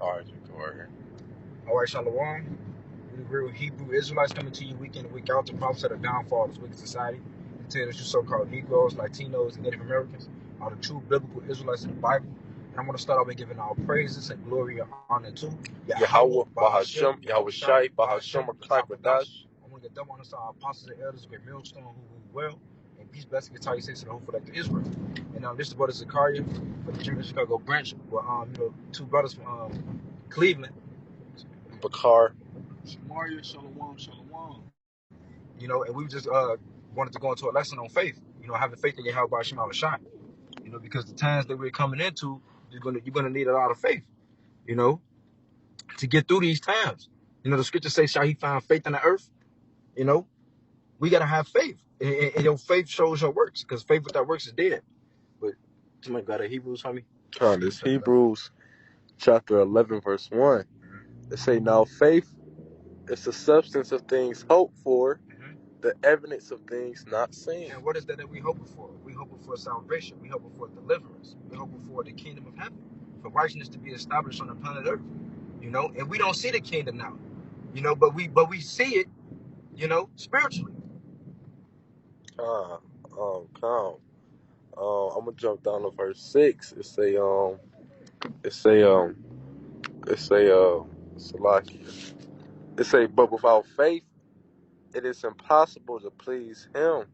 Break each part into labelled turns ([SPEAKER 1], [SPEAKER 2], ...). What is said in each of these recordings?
[SPEAKER 1] All right, you go right here.
[SPEAKER 2] All right, Shalom. We the real Hebrew Israelites coming to you week in and week out to prophesy the downfall of this wicked society and tell that you so-called Negroes, Latinos, and Native Americans are the true biblical Israelites in the Bible. And I want to start off by giving all praises and glory and honor to
[SPEAKER 1] Yahweh,
[SPEAKER 2] Bahashem,
[SPEAKER 1] Bahashem, Yahweh Shai, Bahashem, Rakai, Badash.
[SPEAKER 2] I want to get double honors to our apostles and elders, great millstone who rule well, and peace, blessing, and you say to the hopeful elect of Israel. And this is brother Zakaria from the Church of Chicago branch. Well, two brothers from Cleveland.
[SPEAKER 1] Bakar.
[SPEAKER 3] Mario, shalom, shalom.
[SPEAKER 2] And we just wanted to go into a lesson on faith. Having faith in Yahweh by Shema Shai. Because the times that we're coming into, you're gonna need a lot of faith. To get through these times. The scriptures say, "Shall he find faith in the earth?" We gotta have faith, and your faith shows your works. Because faith without works is dead. But somebody got a Hebrews, homie.
[SPEAKER 1] This Hebrews chapter 11, verse 1. It say, now faith is the substance of things hoped for, the evidence of things not seen.
[SPEAKER 2] And what is that we hoping for? We hoping for salvation. We hoping for deliverance. We hoping for the kingdom of heaven, for righteousness to be established on the planet Earth. And we don't see the kingdom now. But we see it, spiritually.
[SPEAKER 1] Calm. I'm gonna jump down to verse 6. It say Salakia. It say, but without faith, it is impossible to please him.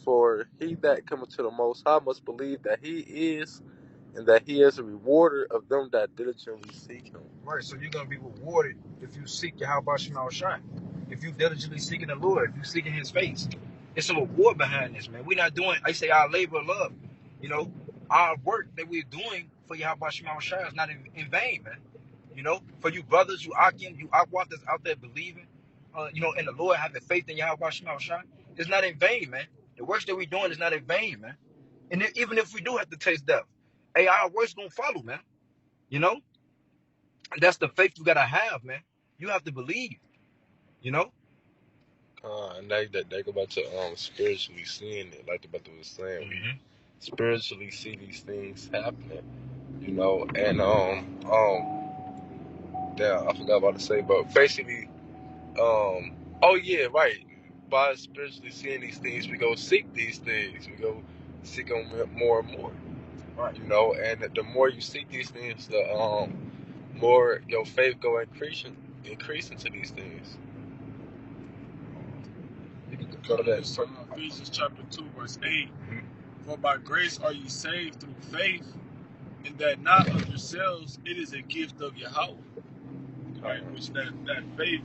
[SPEAKER 1] For he that cometh to the Most High must believe that he is, and that he is a rewarder of them that diligently seek him.
[SPEAKER 2] Right, so you're going to be rewarded if you seek Yahweh Shema Shai. If you diligently seeking the Lord, if you seeking his face. It's a reward behind this, man. We're not doing, I say our labor of love. Our work that we're doing for Yahweh Shema Shai is not in vain, man. For you brothers, you Akim, you Akwat that's out there believing, in the Lord, having faith in Yahweh Shema Shai, it's not in vain, man. The works that we're doing is not in vain, man. And even if we do have to taste death, hey, our works gonna follow, man. That's the faith you gotta have, man. You have to believe,
[SPEAKER 1] And they go back to spiritually seeing it, like the brother was saying. We spiritually see these things happening, and damn, I forgot what to say, but basically, oh yeah, right. By spiritually seeing these things, we go seek these things. We go seek them more and more.
[SPEAKER 2] Right.
[SPEAKER 1] And the more you seek these things, the more your faith go increasing to these things.
[SPEAKER 2] You can go to that.
[SPEAKER 3] Ephesians chapter 2, verse 8. For by grace are you saved through faith, and that not of yourselves, it is a gift of Yahweh. Right? Which that faith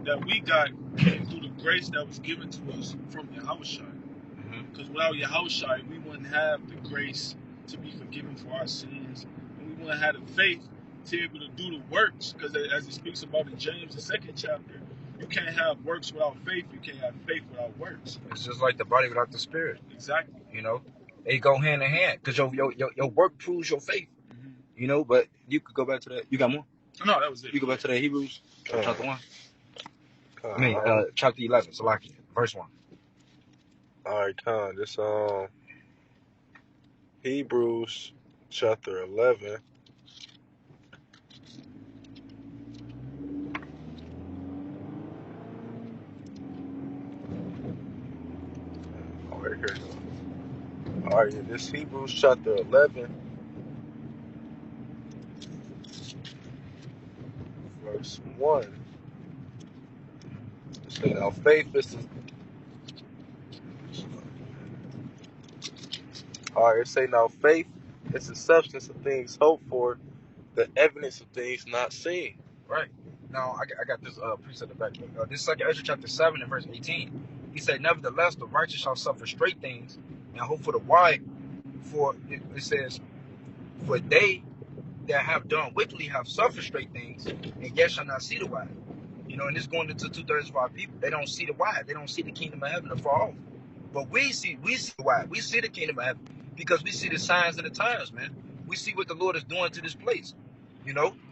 [SPEAKER 3] that we got came through the grace that was given to us from Yahushua. Because without Yahushua, we wouldn't have the grace to be forgiven for our sins, and we wouldn't have the faith to be able to do the works. Because as he speaks about in James, the 2nd chapter, you can't have works without faith. You can't have faith without works.
[SPEAKER 2] It's just like the body without the spirit.
[SPEAKER 3] Exactly.
[SPEAKER 2] They go hand in hand because your work proves your faith. But you could go back to that. You got more?
[SPEAKER 3] No, that was it.
[SPEAKER 2] You go back to that Hebrews chapter 1. Chapter 11, Salakia, verse 1.
[SPEAKER 1] All right, this Hebrews chapter 11. All right, this Hebrews chapter 11, verse 1. Say, now faith is the substance of things hoped for, the evidence of things not seen.
[SPEAKER 2] Right. Now, I got this precept back. This is 2 Ezra chapter 7 and verse 18. He said, nevertheless, the righteous shall suffer straight things and hope for the wide. For it says, for they that have done wickedly have suffered straight things, and yet shall not see the wide. And this going into 2/3 of our people. They don't see the wide. They don't see the kingdom of heaven afar off. But we see the wide. We see the kingdom of heaven because we see the signs of the times, man. We see what the Lord is doing to this place.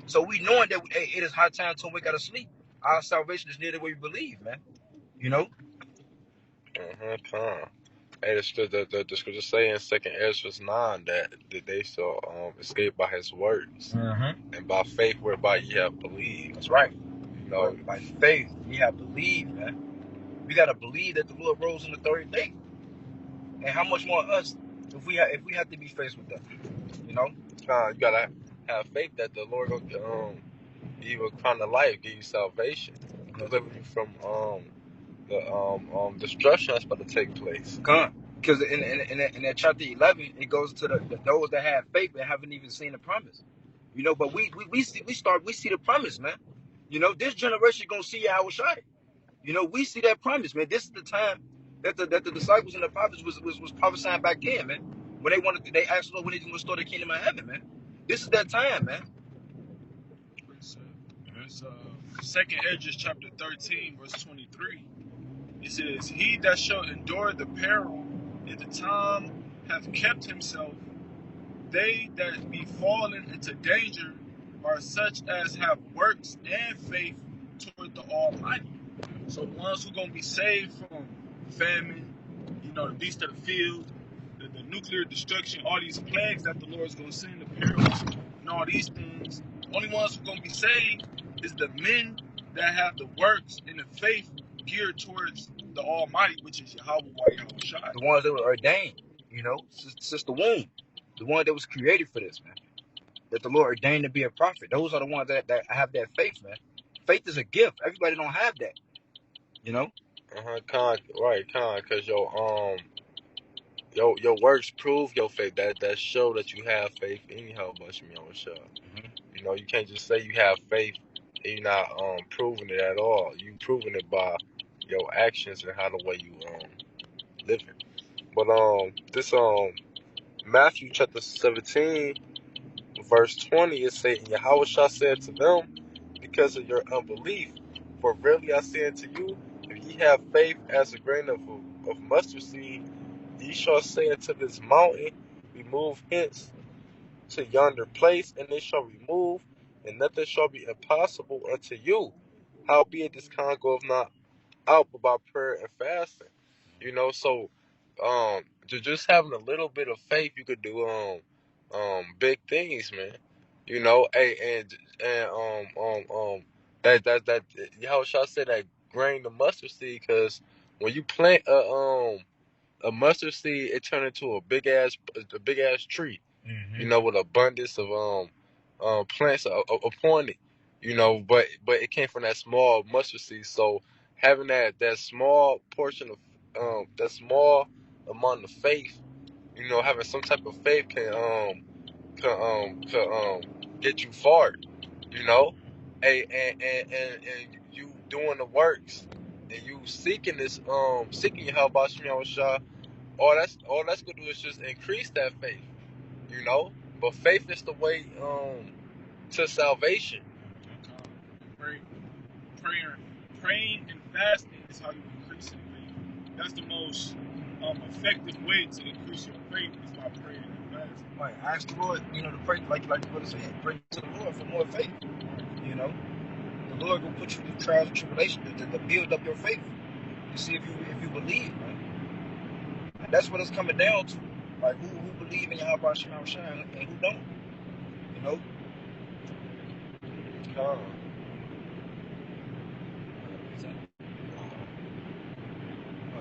[SPEAKER 2] So we knowing that it is high time to wake out of sleep. Our salvation is near the way we believe, man.
[SPEAKER 1] Hey, the scripture say in 2nd Ezra 9 that they shall escape by his words and by faith whereby ye have believed.
[SPEAKER 2] That's right.
[SPEAKER 1] You know,
[SPEAKER 2] By faith, we have believed, man. We gotta believe that the Lord rose on the third day. And how much more us if we have to be faced with that? You know?
[SPEAKER 1] you gotta have faith that the Lord gonna give you a crown of life, give you salvation, deliver you from the destruction that's about to take place.
[SPEAKER 2] Because in that chapter 11, it goes to those that have faith but haven't even seen the promise. You know, but we see the promise, man. You know, this generation gonna see Yahushua. You know, we see that promise, man. This is the time that the disciples and the prophets was prophesying back then, man. When they asked the Lord when he's gonna restore the kingdom of heaven, man. This is that time, man.
[SPEAKER 3] It's 2nd Ezra chapter 13, verse 23. It says, "He that shall endure the peril in the time hath kept himself. They that be fallen into danger are such as have works and faith toward the Almighty." So the ones who gonna be saved from famine, you know, the beast of the field, the nuclear destruction, all these plagues that the Lord's gonna send, the perils, and all these things. The only ones who gonna be saved is the men that have the works and the faith geared towards the Almighty, which is Yahweh Yahushua.
[SPEAKER 2] The ones that were ordained, you know, since the womb. The one that was created for this, man. That the Lord ordained to be a prophet. Those are the ones that have that faith, man. Faith is a gift. Everybody don't have that. You know?
[SPEAKER 1] Because your works prove your faith. That show that you have faith in Yahweh Yahushua. You know, you can't just say you have faith and you're not proving it at all. You proving it by your actions and how the way you living. But this Matthew chapter 17 verse 20 it say, and Yahushua said to them, because of your unbelief, for verily I say unto you, if ye have faith as a grain of mustard seed, ye shall say unto this mountain, remove hence to yonder place, and it shall remove, and nothing shall be impossible unto you. Howbeit this kind goeth not out but by prayer and fasting. You know, so just having a little bit of faith, you could do big things, man. You know, that Yahushua said that grain the mustard seed, because when you plant a mustard seed, it turned into a big ass tree. You know, with abundance of plants upon it. You know, but it came from that small mustard seed. So having that small portion of that small amount of faith, you know, having some type of faith can get you far. You know, and you doing the works and you seeking your help by Shah. All that's gonna do is just increase that faith. You know, but faith is the way to salvation.
[SPEAKER 3] Praying and fasting is how you increase your faith. That's the most effective way to increase your faith is by praying and fasting.
[SPEAKER 2] Right. Ask the Lord, you know, to pray like the brother said, pray to the Lord for more faith. You know, the Lord will put you through trials and tribulations to build up your faith. To see if you believe, man. And that's what it's coming down to. Like who believe in Yahweh Shemashah and who don't. You know?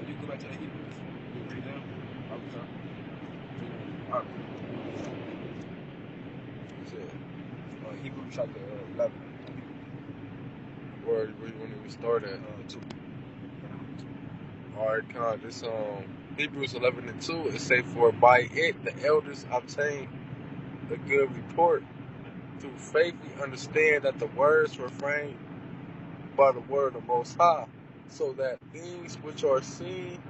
[SPEAKER 2] You go back to the Hebrews. You read them. Hebrews chapter 11.
[SPEAKER 1] Where you want to start at?
[SPEAKER 2] 2.
[SPEAKER 1] All right, Con. This Hebrews 11:2. It say, for by it the elders obtained a good report. Through faith we understand that the words were framed by the word of the Most High, so that things which are seen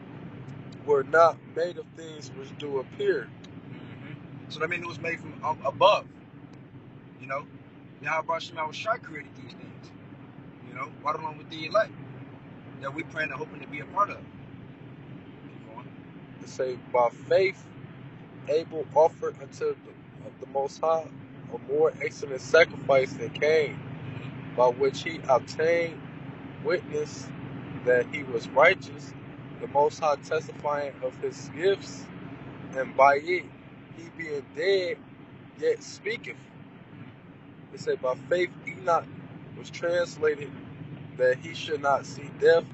[SPEAKER 1] were not made of things which do appear.
[SPEAKER 2] So that means it was made from above. You know, Yahweh Shemashah created these things. You know, right along with the elect that we praying and hoping to be a part of. Keep going.
[SPEAKER 1] It say, by faith Abel offered unto the Most High a more excellent sacrifice than Cain, by which he obtained witness that he was righteous, the Most High testifying of his gifts, and by it he being dead yet speaketh. It said, by faith Enoch was translated that he should not see death,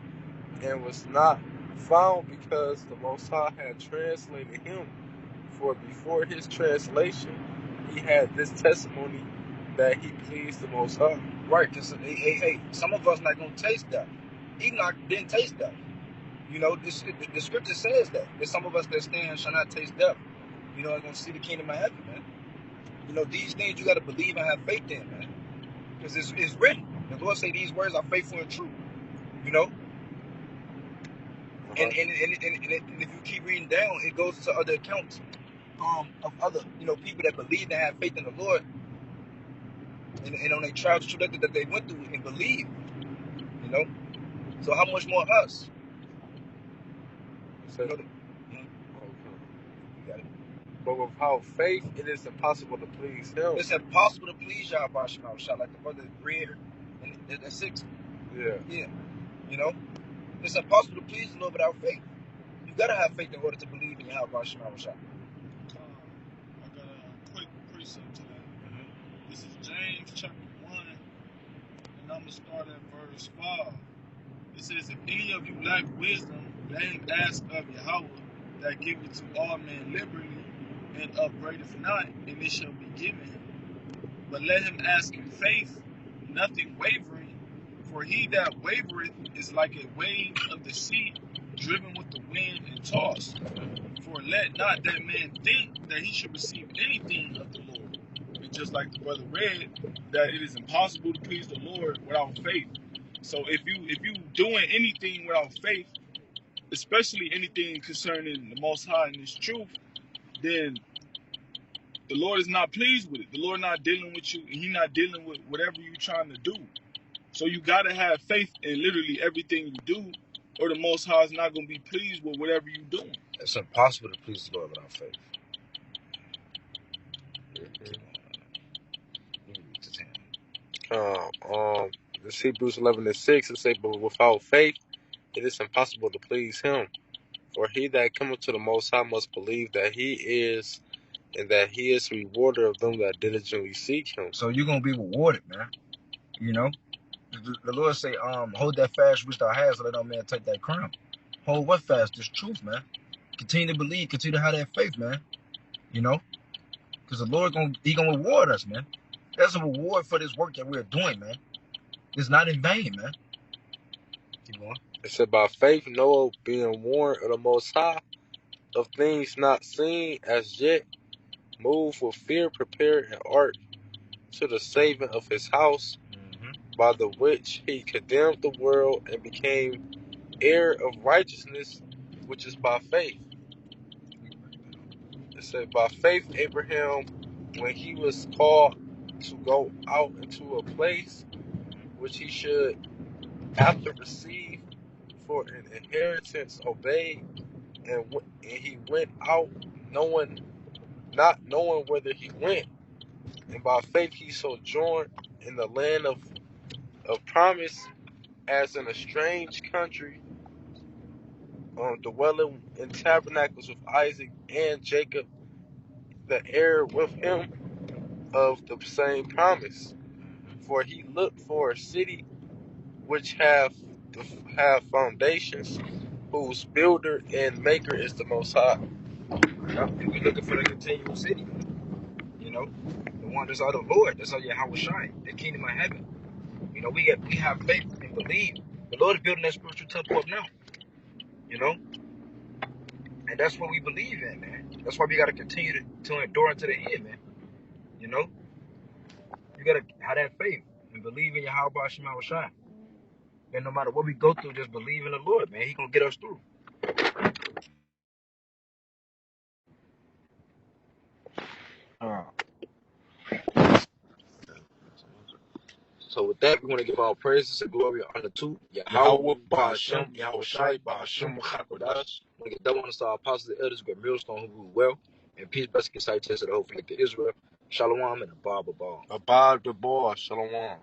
[SPEAKER 1] and was not found because the Most High had translated him. For before his translation, he had this testimony that he pleased the Most High.
[SPEAKER 2] Right, because hey, some of us not gonna taste death. Enoch didn't taste death. You know, the scripture says that. There's some of us that stand shall not taste death. You know, are gonna see the kingdom of heaven, man. You know, these things you gotta believe and have faith in, man. Because it's written. The Lord say these words are faithful and true. You know? And if you keep reading down, it goes to other accounts of other, you know, people that believed and had faith in the Lord, and on their trials and tribulations that they went through and believed. You know? So how much more us?
[SPEAKER 1] So,
[SPEAKER 2] you know,
[SPEAKER 1] okay.
[SPEAKER 2] You got it.
[SPEAKER 1] But without faith, it is impossible to please him.
[SPEAKER 2] It's impossible to please Yahweh Shema Shah, like the brother read, and that's 6.
[SPEAKER 1] Yeah.
[SPEAKER 2] Yeah. You know? It's impossible to please the Lord without faith. You gotta have faith in order to believe in Yahweh Shema Shah.
[SPEAKER 3] I got a quick precept to that. This is James chapter 1, and I'm going to start at verse 5. It says, if any of you lack wisdom, let him ask of Yahweh, that giveth to all men liberally, and upbraideth not, and it shall be given him. But let him ask in faith, nothing wavering, for he that wavereth is like a wave of the sea, driven with the wind and tossed. For let not that man think that he should receive anything of the Lord. And just like the brother read, that it is impossible to please the Lord without faith. So if you doing anything without faith, especially anything concerning the Most High and His truth, then the Lord is not pleased with it. The Lord not dealing with you, and He not dealing with whatever you're trying to do. So you gotta have faith in literally everything you do, or the Most High is not gonna be pleased with whatever you're doing.
[SPEAKER 2] It's impossible to please the Lord without faith.
[SPEAKER 1] This Hebrews 11:6, it say, but without faith, it is impossible to please him. For he that cometh to the Most High must believe that he is, and that he is the rewarder of them that diligently seek him.
[SPEAKER 2] So you're gonna be rewarded, man. You know? The Lord say, hold that fast which thou hast, so let no man take that crown. Hold what fast? This truth, man. Continue to believe, continue to have that faith, man. You know? Because the Lord He gonna reward us, man. That's a reward for this work that we're doing, man. It's not in vain, man. Keep going.
[SPEAKER 1] It said, by faith Noah, being warned of the Most High, of things not seen as yet, moved with fear, prepared an ark to the saving of his house, by the which he condemned the world and became heir of righteousness, which is by faith. It said, by faith Abraham, when he was called to go out into a place which he should after receive for an inheritance, obeyed, and he went out not knowing whither he went. And by faith he sojourned in the land of promise, as in a strange country, dwelling in tabernacles with Isaac and Jacob, the heir with him of the same promise. For he looked for a city which have foundations, whose builder and maker is the Most High.
[SPEAKER 2] And we looking for the continual city. You know? The one that's of the Lord, that's of Yahweh Shai, the kingdom of heaven. You know, we have faith and believe. The Lord is building that spiritual temple up now. You know? And that's what we believe in, man. That's why we gotta continue to endure unto the end, man. You know? You gotta have that faith and believe in Yahweh Shema Shai. And no matter what we go through, just believe in the Lord, man. He gonna get us through. So with that, we want to give our praises and glory and honor to Yahweh, Ba'ashem, Yahweh Shai, Ba'ashem, Chakadash. We want to get double honor to our apostles and elders, great millstone who rule well. And peace, blessings, and sight to the whole family of Israel. Shalom and Abba Ball.
[SPEAKER 1] Abad the boy, Shalom.